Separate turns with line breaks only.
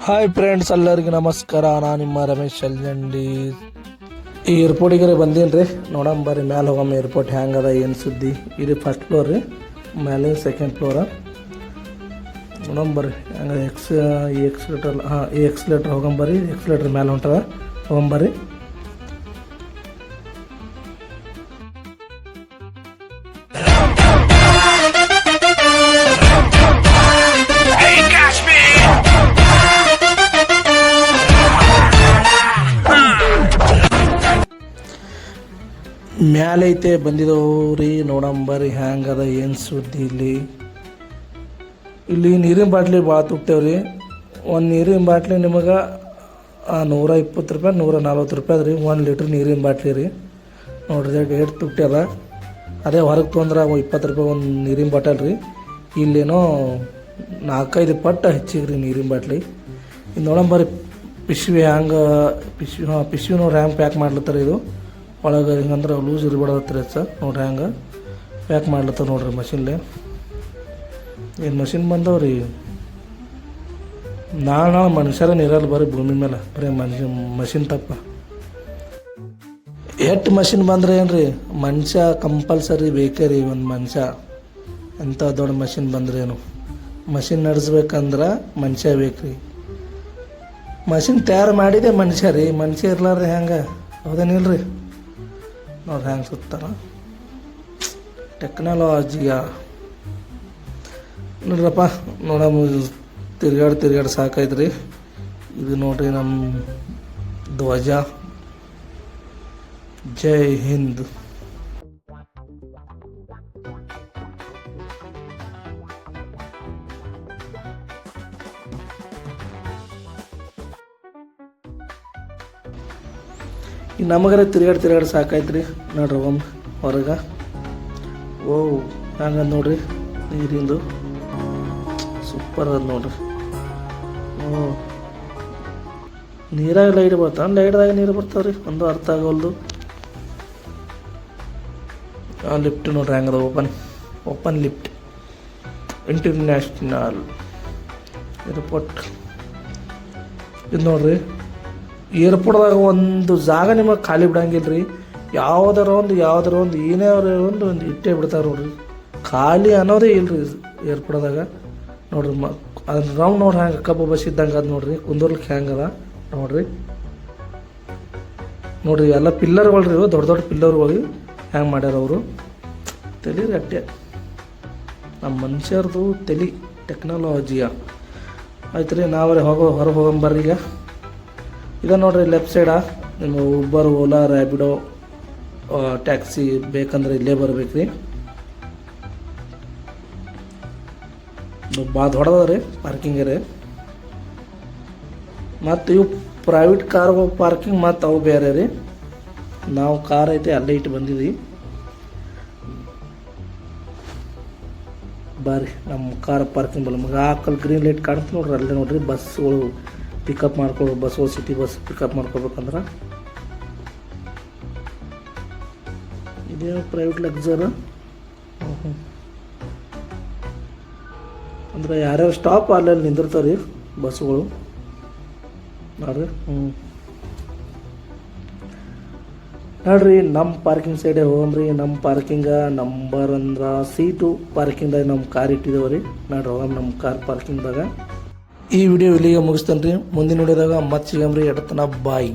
Hi friends, ಎಲ್ಲರಿಗೂ ನಮಸ್ಕಾರ. ನಾನು ನಿಮ್ಮ ರಮೇಶ್ ಅಲ್ಜಂಡಿ. ಈ ಏರ್ಪೋರ್ಟಿಗೆ ಬಂದೀನಿ ರೀ. ನೋಡಂಬರಿ ಮ್ಯಾಲೆ ಹೋಗಮ್ಮ ಏರ್ಪೋರ್ಟ್ ಹೆಂಗದ ಏನು ಸುದ್ದಿ. ಇದು ಫಸ್ಟ್ ಫ್ಲೋರ್ ರೀ, ಮ್ಯಾಲೆ ಸೆಕೆಂಡ್ ಫ್ಲೋರ. ನೋಡಂಬರಿ ಹೆಂಗೆ ಎಕ್ಸ್ಲೇಟರ್ ಈ ಎಕ್ಸ್ಲೇಟರ್ ಹೋಗಂಬರಿ. ಎಕ್ಸ್ಲೇಟರ್ ಮ್ಯಾಲೆ ಹೊಂಟದ, ಹೋಗಂಬರಿ. ಮ್ಯಾಲೈತೆ ಬಂದಿದವ್ರಿ. ನೋಡಂಬರಿ ಹ್ಯಾಂಗದ ಏನು ಸುದ್ದಿ. ಇಲ್ಲಿ ನೀರಿನ ಬಾಟ್ಲಿ ಭಾಳ ತುಟ್ತೇವ್ರಿ. ಒಂದು ನೀರಿನ ಬಾಟ್ಲಿ ನಿಮಗೆ 120 ರೂಪಾಯಿ 140 ರೂಪಾಯಿ ರೀ. 1 ಲೀಟ್ರ್ ನೀರಿನ ಬಾಟ್ಲಿ ರೀ. ನೋಡ್ರಿ ಏಟ್ ತುಟ್ಟ್ಯದ. ಅದೇ ಹೊರಗೆ ತೊಂದ್ರೆ 20 ರೂಪಾಯಿ ಒಂದು ನೀರಿನ ಬಾಟಲ್ ರೀ. ಇಲ್ಲೇನೋ 4-5 ಪಟ್ಟು ಹೆಚ್ಚಿಗೆ ರೀ ನೀರಿನ ಬಾಟ್ಲಿ. ಇದು ನೋಡಂಬರಿ ಪಿಶ್ವಿ ಹ್ಯಾಂಗೆ ಪಿಶ್ವಿ ನೋಡ್ರಿ ಹ್ಯಾಂಗೆ ಪ್ಯಾಕ್ ಮಾಡ್ಲತ್ತಾರೆ. ಇದು ಒಳಗೆ ಹಿಂಗಂದ್ರೆ ಲೂಸ್ ಇರ್ಬಿಡತ್ರಿ ಸರ್. ನೋಡ್ರಿ ಹಂಗೆ ಪ್ಯಾಕ್ ಮಾಡ್ಲತ್ತಾರ ನೋಡ್ರಿ ಮಷಿನ್ಲೆ. ಏನು ಮಷಿನ್ ಬಂದವ್ರಿ. ನಾಳೆ ಮನುಷ್ಯರೇ ಇರಲ್ಲ ಬರೀ ಭೂಮಿ ಮೇಲೆ, ಬರೀ ಮಷಿನ್ ತಪ್ಪ. ಎಷ್ಟು ಮಷಿನ್ ಬಂದ್ರೆ ಏನು ರೀ, ಮನುಷ್ಯ ಕಂಪಲ್ಸರಿ ಬೇಕೇ ರೀ. ಒಂದು ಮನುಷ್ಯ ಎಂಥ ದೊಡ್ಡ ಮಷಿನ್ ಬಂದ್ರೇನು, ಮಷಿನ್ ನಡೆಸ್ಬೇಕಂದ್ರೆ ಮನುಷ್ಯ ಬೇಕು ರೀ. ಮಷಿನ್ ತಯಾರು ಮಾಡಿದೆ ಮನುಷ್ಯ ರೀ. ಮನುಷ್ಯ ಇರ್ಲಾರ್ರಿ ಹೆಂಗೆ, ಹೌದೇನಿಲ್ರಿ. ನೋಡ್ರಿ ಹೆಂಗೆ ಸುತ್ತಾರ ಟೆಕ್ನಾಲಜಿಯ. ನೋಡ್ರಪ್ಪ, ನೋಡಮ್ಮ ತಿರ್ಗಾಡಿ ಸಾಕಾಯ್ತು ರೀ. ಇದು ನೋಡ್ರಿ ನಮ್ಮ ಧ್ವಜ. ಜೈ ಹಿಂದ್. ಈಗ ನಮಗರ ತಿರ್ಗಾಡಿ ಸಾಕಾಯ್ತು ರೀ. ನೋಡ್ರಿ ಒಮ್ಮೆ ಹೊರಗೆ ಓ ಹಂಗಂದು ನೋಡ್ರಿ ನೀರಿಂದು ಸೂಪರ್ ಅದ ನೋಡ್ರಿ. ಓ ನೀರಾಗ ಲೈಟ್ ಬರ್ತಾವ, ಲೈಟ್ದಾಗ ನೀರು ಬರ್ತಾವ್ರಿ. ಒಂದು ಅರ್ಥ ಆಗೋಲ್ದು. ಲಿಫ್ಟ್ ನೋಡ್ರಿ ಹೆಂಗದ, ಓಪನ್ ಲಿಫ್ಟ್. ಇಂಟರ್ನ್ಯಾಷನಲ್ ಏರ್ಪೋರ್ಟ್ ಇದು ನೋಡ್ರಿ. ಏರ್ಪೋರ್ಟ್ದಾಗ ಒಂದು ಜಾಗ ನಿಮಗೆ ಖಾಲಿ ಬಿಡಂಗಿಲ್ಲ ರೀ. ಯಾವ್ದಾರ ಒಂದು ಏನೇ ಒಂದು ಇಟ್ಟೇ ಬಿಡ್ತಾರೆ ನೋಡ್ರಿ. ಖಾಲಿ ಅನ್ನೋದೇ ಇಲ್ಲ ರೀ ಏರ್ಪೋರ್ಟ್ದಾಗ. ನೋಡ್ರಿ ಅದ್ರ ರೌಂಡ್ ನೋಡ್ರಿ ಹ್ಯಾಂಗೆ ಕಬ್ಬು ಬಸ್ ಇದ್ದಂಗೆ ಅದು ನೋಡ್ರಿ. ಕುಂದರ್ಲಿಕ್ಕೆ ಹೆಂಗದ ನೋಡ್ರಿ. ಎಲ್ಲ ಪಿಲ್ಲರ್ಗಳು ರೀ, ದೊಡ್ಡ ಪಿಲ್ಲರ್ಗಳು ಹೆಂಗೆ ಮಾಡ್ಯಾರ ಅವರು. ತಲೆ ರೀ ಅಟ್ಟೆ ನಮ್ಮ ಮನುಷ್ಯರದು ತಲೆ ಟೆಕ್ನಾಲಜಿಯ. ಆಯ್ತು ರೀ, ನಾವೇ ಹೊರಗೆ ಹೋಗಂಬರ್ರಿ. ಈಗ ಇದು ನೋಡ್ರಿ ಲೆಫ್ಟ್ ಸೈಡ ನಿಮ್ಮ ಉಬ್ಬರ್, ಓಲಾ, ರ್ಯಾಪಿಡೋ, ಟ್ಯಾಕ್ಸಿ ಬೇಕಂದ್ರೆ ಇಲ್ಲೇ ಬರ್ಬೇಕು ರೀ. ಭಾಳ ದೊಡ್ಡದ ರೀ ಪಾರ್ಕಿಂಗ್ ರೀ. ಮತ್ತು ಇವು ಪ್ರೈವೇಟ್ ಕಾರ್ಗಳು ಪಾರ್ಕಿಂಗ್, ಮತ್ತು ಅವು ಬೇರೆ ರೀ. ನಾವು ಕಾರ್ ಐತೆ ಅಲ್ಲೇ ಇಟ್ಟು ಬಂದಿದ್ವಿ. ಬಾರಿ ನಮ್ಮ ಕಾರ್ ಪಾರ್ಕಿಂಗ್ ಬಲ್ಲ ಮಗ ಗ್ರೀನ್ ಲೈಟ್ ಕಾಣ್ತು ನೋಡ್ರಿ. ಅಲ್ಲೇ ನೋಡ್ರಿ ಬಸ್ಗಳು ಪಿಕಪ್ ಮಾಡ್ಕೊಳ್ಬೇಕು. ಬಸ್ಗಳು ಸಿಟಿ ಬಸ್ ಪಿಕಪ್ ಮಾಡ್ಕೋಬೇಕಂದ್ರೆ ಇದೇ ಪ್ರೈವೇಟ್ ಲಕ್ಸರ್. ಅಂದ್ರೆ ಯಾರ್ಯಾರು ಸ್ಟಾಪ್ ಅಲ್ಲೆಲ್ಲಿ ನಿಂದಿರ್ತಾವೆ ರೀ ಬಸ್ಸುಗಳು ನೋಡ್ರಿ. ನೋಡ್ರಿ ನಮ್ಮ ಪಾರ್ಕಿಂಗ್ ಸೈಡೇ ಹೋಗ್ರಿ. ನಮ್ಮ ಪಾರ್ಕಿಂಗ ನಂಬರ್ ಅಂದ್ರೆ ಸೀಟು ಪಾರ್ಕಿಂಗ್ದಾಗ ನಮ್ಮ ಕಾರ್ ಇಟ್ಟಿದ್ದೇವೆ ರೀ. ನೋಡ್ರಿ ಹೋಗಮ್ ನಮ್ಮ ಕಾರ್ ಪಾರ್ಕಿಂಗ್ದಾಗ. ಈ ವಿಡಿಯೋ ಇಲ್ಲಿಗೆ ಮುಗಿಸ್ತೇನೆ ರೀ. ಮುಂದಿನ ವಿಡಿಯೋದಾಗ ಮತ್ತೆ ಸಿಗಮ್ರಿ. ಎಡತನ ಬಾಯ್.